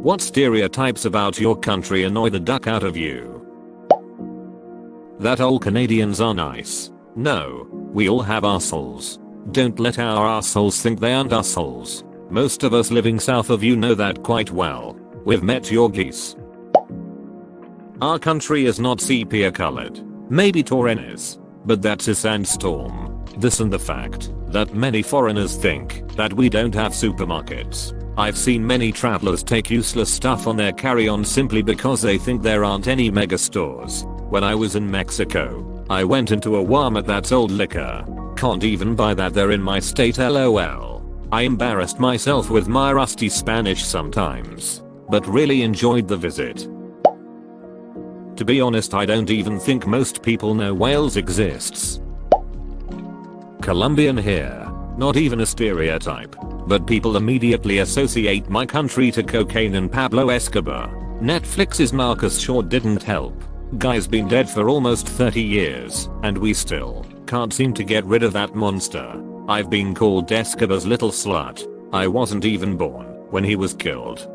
What stereotypes about your country annoy the duck out of you? That all Canadians are nice. No, we all have assholes. Don't let our assholes think they aren't assholes. Most of us living south of you know that quite well. We've met your geese. Our country is not sepia colored. Maybe Torin is. But that's a sandstorm. This and the fact that many foreigners think that we don't have supermarkets. I've seen many travelers take useless stuff on their carry-on simply because they think there aren't any mega stores. When I was in Mexico, I went into a Walmart that sold liquor. Can't even buy that there in my state, lol. I embarrassed myself with my rusty Spanish sometimes, but really enjoyed the visit. To be honest, I don't even think most people know Wales exists. Colombian here. Not even a stereotype, but people immediately associate my country to cocaine and Pablo Escobar. Netflix's Marcus sure didn't help. Guy's been dead for almost 30 years, and we still can't seem to get rid of that monster. I've been called Escobar's little slut. I wasn't even born when he was killed.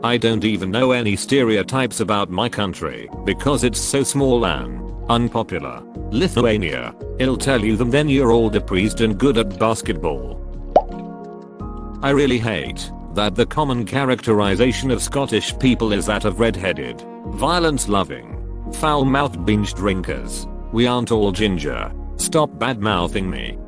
I don't even know any stereotypes about my country because it's so small and unpopular. Lithuania. It'll tell you them, then you're all depressed and good at basketball. I really hate that the common characterization of Scottish people is that of red-headed, violence-loving, foul-mouthed binge drinkers. We aren't all ginger. Stop bad-mouthing me.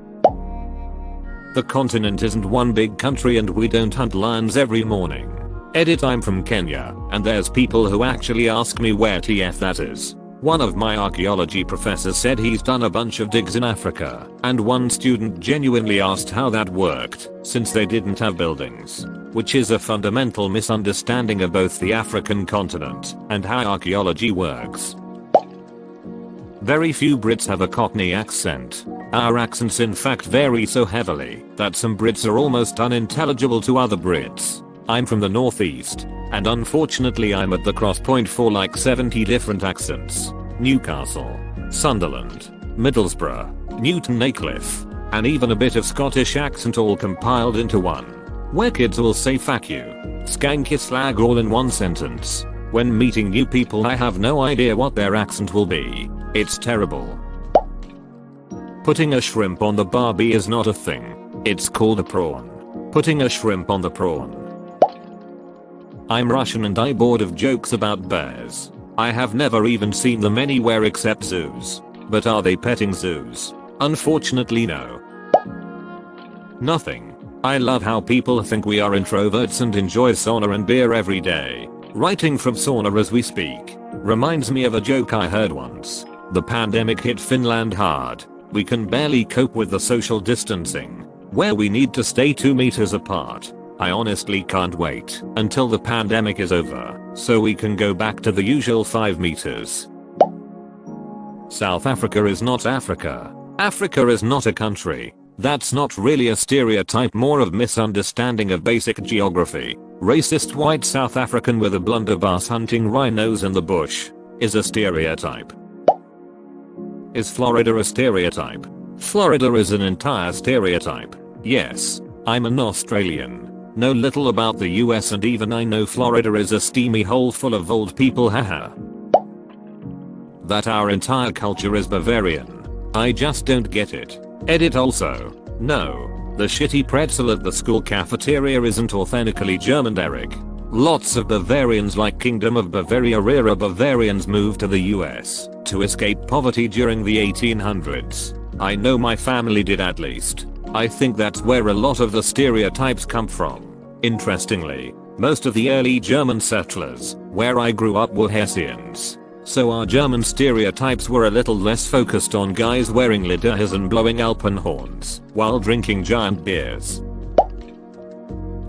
The continent isn't one big country and we don't hunt lions every morning. Edit, I'm from Kenya, and there's people who actually ask me where TF that is. One of my archaeology professors said he's done a bunch of digs in Africa, and one student genuinely asked how that worked, since they didn't have buildings. Which is a fundamental misunderstanding of both the African continent and how archaeology works. Very few Brits have a Cockney accent. Our accents in fact vary so heavily that some Brits are almost unintelligible to other Brits. I'm from the northeast, and unfortunately I'm at the cross point for like 70 different accents. Newcastle, Sunderland, Middlesbrough, Newton Aycliffe, and even a bit of Scottish accent all compiled into one. Where kids will say fuck you, skanky slag all in one sentence. When meeting new people I have no idea what their accent will be. It's terrible. Putting a shrimp on the barbie is not a thing. It's called a prawn. Putting a shrimp on the prawn. I'm Russian and I'm bored of jokes about bears. I have never even seen them anywhere except zoos. But are they petting zoos? Unfortunately no. Nothing. I love how people think we are introverts and enjoy sauna and beer every day. Writing from sauna as we speak. Reminds me of a joke I heard once. The pandemic hit Finland hard. We can barely cope with the social distancing, where we need to stay 2 meters apart. I honestly can't wait until the pandemic is over, so we can go back to the usual 5 meters. South Africa is not Africa. Africa is not a country. That's not really a stereotype, more of misunderstanding of basic geography. Racist white South African with a blunderbuss hunting rhinos in the bush is a stereotype. Is Florida a stereotype? Florida is an entire stereotype. Yes, I'm an Australian. Know little about the US and even I know Florida is a steamy hole full of old people, haha. That our entire culture is Bavarian. I just don't get it. Edit also. No, the shitty pretzel at the school cafeteria isn't authentically German, Derek. Lots of Bavarians like Kingdom of Bavaria era Bavarians moved to the US to escape poverty during the 1800s. I know my family did at least. I think that's where a lot of the stereotypes come from. Interestingly, most of the early German settlers where I grew up were Hessians. So our German stereotypes were a little less focused on guys wearing lederhosen and blowing alpenhorns while drinking giant beers.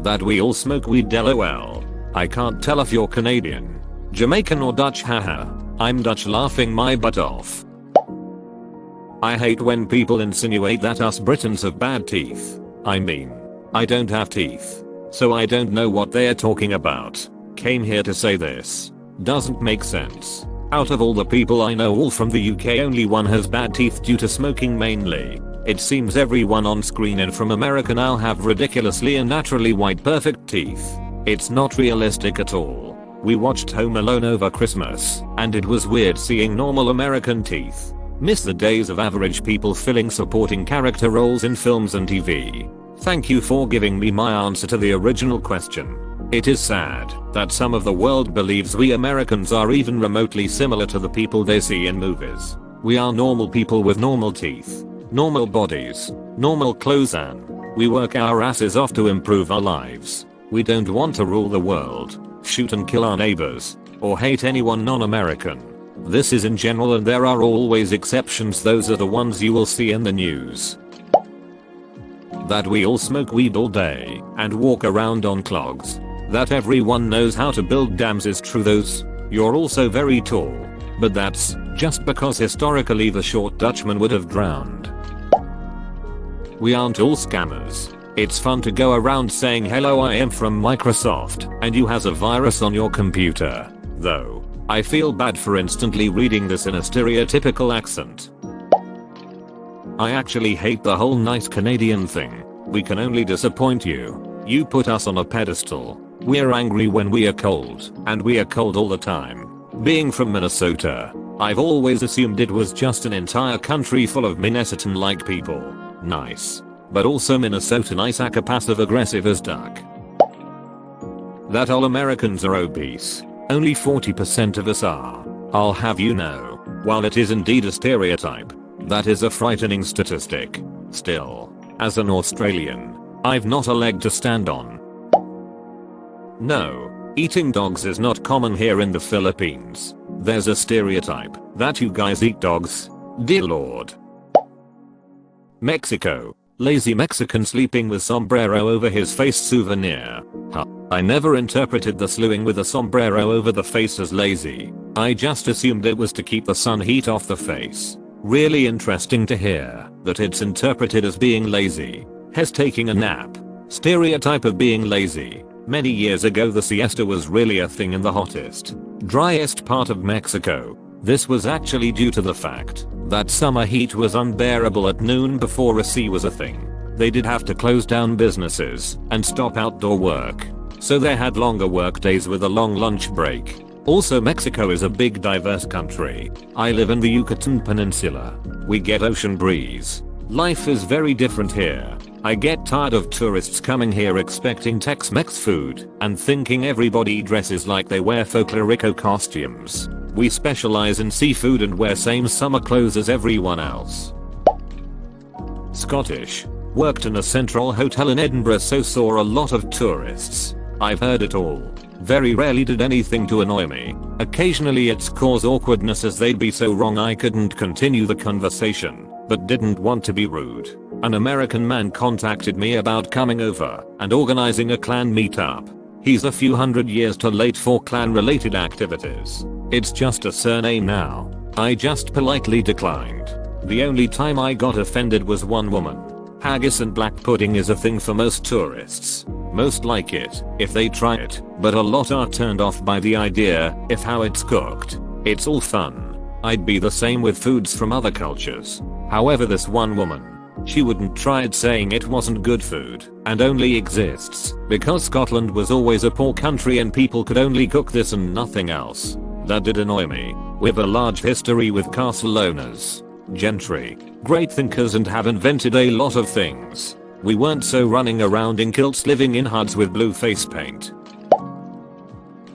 That we all smoke weed, lol. I can't tell if you're Canadian, Jamaican or Dutch, haha. I'm Dutch, laughing my butt off. I hate when people insinuate that us Britons have bad teeth. I mean, I don't have teeth, so I don't know what they're talking about. Came here to say this. Doesn't make sense. Out of all the people I know all from the UK, only one has bad teeth due to smoking mainly. It seems everyone on screen and from America now have ridiculously and naturally white perfect teeth. It's not realistic at all. We watched Home Alone over Christmas, and it was weird seeing normal American teeth. Miss the days of average people filling supporting character roles in films and TV. Thank you for giving me my answer to the original question. It is sad that some of the world believes we Americans are even remotely similar to the people they see in movies. We are normal people with normal teeth, normal bodies, normal clothes, and we work our asses off to improve our lives. We don't want to rule the world, shoot and kill our neighbors, or hate anyone non-American. This is in general, and there are always exceptions. Those are the ones you will see in the news. That we all smoke weed all day and walk around on clogs. That everyone knows how to build dams is true. Those, you're also very tall. But that's just because historically the short Dutchman would have drowned. We aren't all scammers. It's fun to go around saying hello, I am from Microsoft, and you has a virus on your computer. Though, I feel bad for instantly reading this in a stereotypical accent. I actually hate the whole nice Canadian thing. We can only disappoint you. You put us on a pedestal. We're angry when we are cold, and we are cold all the time. Being from Minnesota, I've always assumed it was just an entire country full of Minnesotan-like people. Nice. But also Minnesotanites act passive aggressive as duck. That all Americans are obese. Only 40% of us are. I'll have you know, while it is indeed a stereotype, that is a frightening statistic. Still, as an Australian, I've not a leg to stand on. No, eating dogs is not common here in the Philippines. There's a stereotype that you guys eat dogs. Dear Lord. Mexico. Lazy Mexican sleeping with sombrero over his face souvenir. Huh. I never interpreted the slewing with a sombrero over the face as lazy. I just assumed it was to keep the sun heat off the face. Really interesting to hear that it's interpreted as being lazy. Hes taking a nap. Stereotype of being lazy. Many years ago the siesta was really a thing in the hottest, driest part of Mexico. This was actually due to the fact that summer heat was unbearable at noon before a sea was a thing. They did have to close down businesses and stop outdoor work. So they had longer work days with a long lunch break. Also, Mexico is a big diverse country. I live in the Yucatan Peninsula. We get ocean breeze. Life is very different here. I get tired of tourists coming here expecting Tex-Mex food and thinking everybody dresses like they wear folklorico costumes. We specialize in seafood and wear same summer clothes as everyone else. Scottish. Worked in a central hotel in Edinburgh, so saw a lot of tourists. I've heard it all. Very rarely did anything to annoy me. Occasionally it's cause awkwardness as they'd be so wrong I couldn't continue the conversation, but didn't want to be rude. An American man contacted me about coming over and organizing a clan meetup. He's a few hundred years too late for clan related activities. It's just a surname now. I just politely declined. The only time I got offended was one woman. Haggis and black pudding is a thing for most tourists. Most like it if they try it, but a lot are turned off by the idea if how it's cooked. It's all fun. I'd be the same with foods from other cultures. However, this one woman, she wouldn't try it, saying it wasn't good food and only exists because Scotland was always a poor country and people could only cook this and nothing else. That did annoy me. We have a large history with castle owners, gentry, great thinkers, and have invented a lot of things. We weren't so running around in kilts living in huts with blue face paint.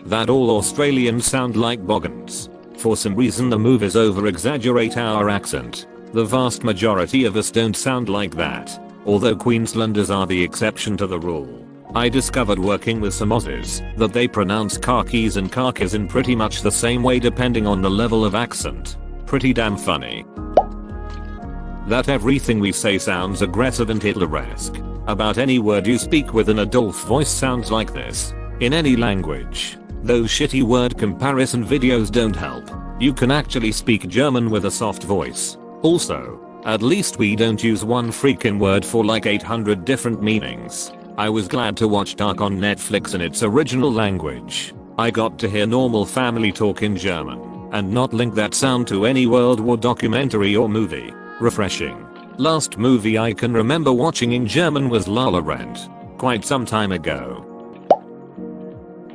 That all Australians sound like boggans. For some reason the movies over exaggerate our accent. The vast majority of us don't sound like that, although Queenslanders are the exception to the rule. I discovered working with some Aussies that they pronounce car keys and carcass in pretty much the same way depending on the level of accent. Pretty damn funny. That everything we say sounds aggressive and Hitleresque. About any word you speak with an adult voice sounds like this. In any language. Those shitty word comparison videos don't help. You can actually speak German with a soft voice. Also, at least we don't use one freaking word for like 800 different meanings. I was glad to watch Dark on Netflix in its original language. I got to hear normal family talk in German and not link that sound to any World War documentary or movie. Refreshing. Last movie I can remember watching in German was La La Land, quite some time ago.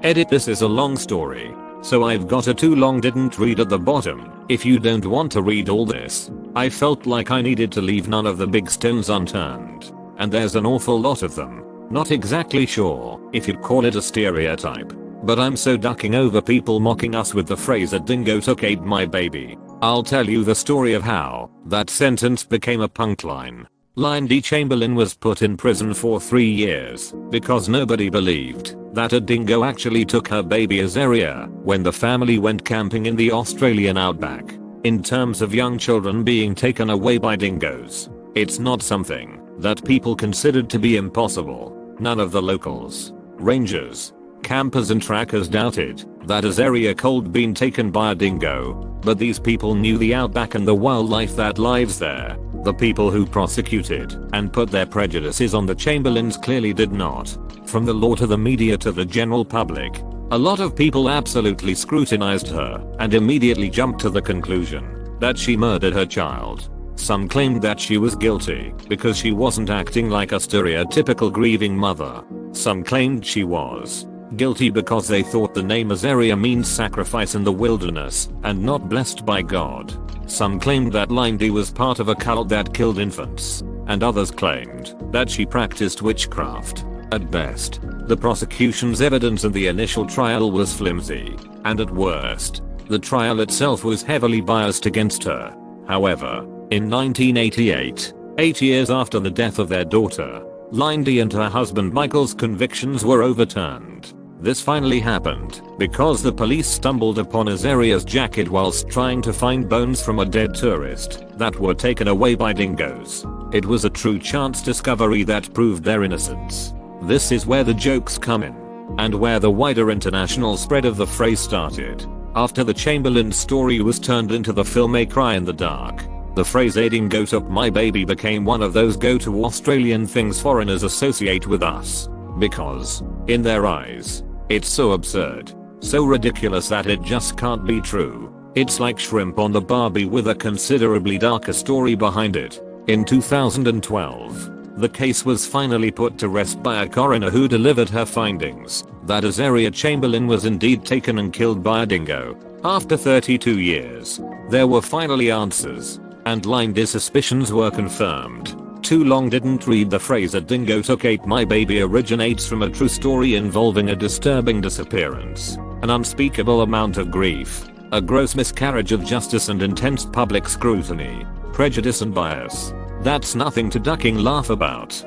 Edit, this is a long story, so I've got a too long didn't read at the bottom. If you don't want to read all this, I felt like I needed to leave none of the big stones unturned. And there's an awful lot of them. Not exactly sure if you'd call it a stereotype, but I'm so ducking over people mocking us with the phrase "a dingo took ate my baby." I'll tell you the story of how that sentence became a punchline. Lindy Chamberlain was put in prison for 3 years because nobody believed that a dingo actually took her baby Azaria when the family went camping in the Australian outback. In terms of young children being taken away by dingoes, it's not something that people considered to be impossible. None of the locals, rangers, campers and trackers doubted that Azaria could been taken by a dingo, but these people knew the outback and the wildlife that lives there. The people who prosecuted and put their prejudices on the Chamberlains clearly did not. From the law to the media to the general public, a lot of people absolutely scrutinized her and immediately jumped to the conclusion that she murdered her child. Some claimed that she was guilty because she wasn't acting like a stereotypical grieving mother. Some claimed she was guilty because they thought the name Azaria means sacrifice in the wilderness and not blessed by God. Some claimed that Lindy was part of a cult that killed infants, and others claimed that she practiced witchcraft. At best, the prosecution's evidence in the initial trial was flimsy, and at worst, the trial itself was heavily biased against her. However, in 1988, 8 years after the death of their daughter, Lindy and her husband Michael's convictions were overturned. This finally happened because the police stumbled upon Azaria's jacket whilst trying to find bones from a dead tourist that were taken away by dingoes. It was a true chance discovery that proved their innocence. This is where the jokes come in, and where the wider international spread of the phrase started. After the Chamberlain story was turned into the film A Cry in the Dark, the phrase "a dingo took my baby" became one of those go-to Australian things foreigners associate with us. Because, in their eyes, it's so absurd, so ridiculous that it just can't be true. It's like shrimp on the Barbie with a considerably darker story behind it. In 2012, the case was finally put to rest by a coroner who delivered her findings that Azaria Chamberlain was indeed taken and killed by a dingo. After 32 years, there were finally answers, and Lindy's suspicions were confirmed. Too long didn't read, the phrase "a dingo took ate my baby" originates from a true story involving a disturbing disappearance, an unspeakable amount of grief, a gross miscarriage of justice and intense public scrutiny, prejudice and bias. That's nothing to ducking laugh about.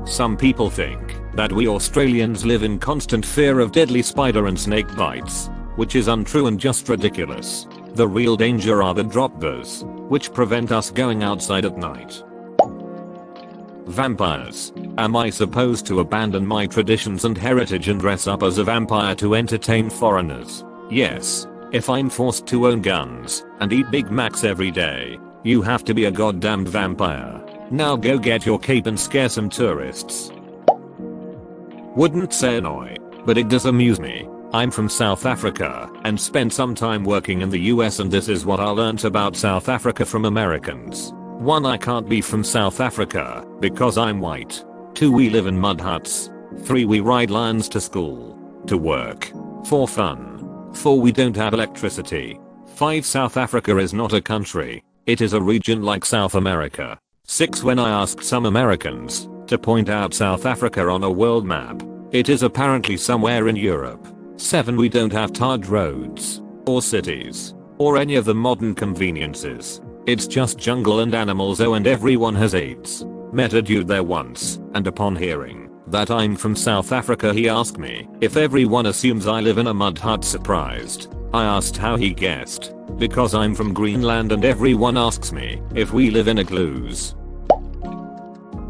Some people think that we Australians live in constant fear of deadly spider and snake bites, which is untrue and just ridiculous. The real danger are the droppers, which prevent us going outside at night. Vampires. Am I supposed to abandon my traditions and heritage and dress up as a vampire to entertain foreigners? Yes. If I'm forced to own guns and eat Big Macs every day, you have to be a goddamned vampire. Now go get your cape and scare some tourists. Wouldn't say annoy, but it does amuse me. I'm from South Africa and spent some time working in the US, and this is what I learnt about South Africa from Americans. 1. I can't be from South Africa because I'm white. 2. We live in mud huts. 3. We ride lions to school, to work, for fun. 4. We don't have electricity. 5. South Africa is not a country, it is a region like South America. 6. When I asked some Americans to point out South Africa on a world map, it is apparently somewhere in Europe. 7. We don't have tarred roads, or cities, or any of the modern conveniences. It's just jungle and animals. Oh, and everyone has AIDS. Met a dude there once, and upon hearing that I'm from South Africa, he asked me if everyone assumes I live in a mud hut. Surprised, I asked how he guessed, because I'm from Greenland and everyone asks me if we live in igloos.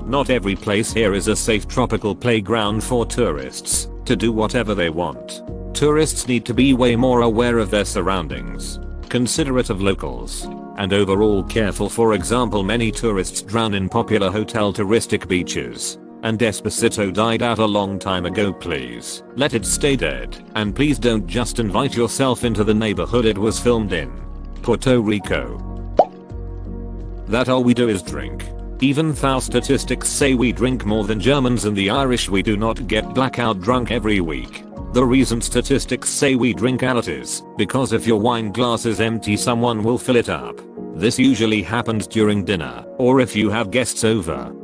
Not every place here is a safe tropical playground for tourists to do whatever they want. Tourists need to be way more aware of their surroundings, considerate of locals, and overall careful. For example, many tourists drown in popular hotel touristic beaches, and Despacito died out a long time ago. Please let it stay dead, and please don't just invite yourself into the neighborhood it was filmed in. Puerto Rico. That all we do is drink, Even though statistics say we drink more than Germans and the Irish, we do not get blackout drunk every week. The reason statistics say we drink a lot is because if your wine glass is empty, someone will fill it up. This usually happens during dinner or if you have guests over.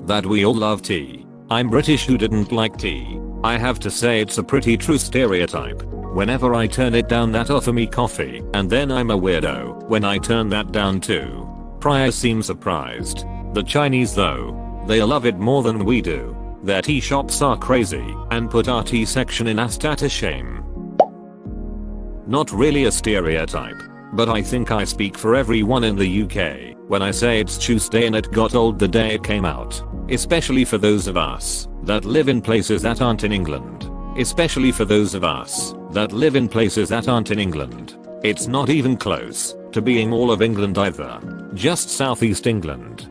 That we all love tea. I'm British, who didn't like tea? I have to say it's a pretty true stereotype. Whenever I turn it down, that offer me coffee, and then I'm a weirdo when I turn that down too. Priya seems surprised. The Chinese though, they love it more than we do. Their tea shops are crazy and put our tea section in Asda to shame. Not really a stereotype, but I think I speak for everyone in the UK when I say it's Tuesday and it got old the day it came out. Especially for those of us that live in places that aren't in England. Especially for those of us that live in places that aren't in England. It's not even close to being all of England either. Just southeast England.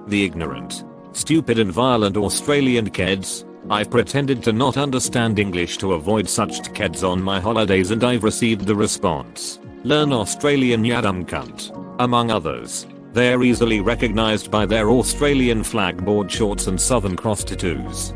The ignorant, stupid and violent Australian kids. I've pretended to not understand English to avoid such kids on my holidays, and I've received the response, "Learn Australian, ya dumb cunt," among others. They're easily recognized by their Australian flag board shorts and Southern Cross tattoos.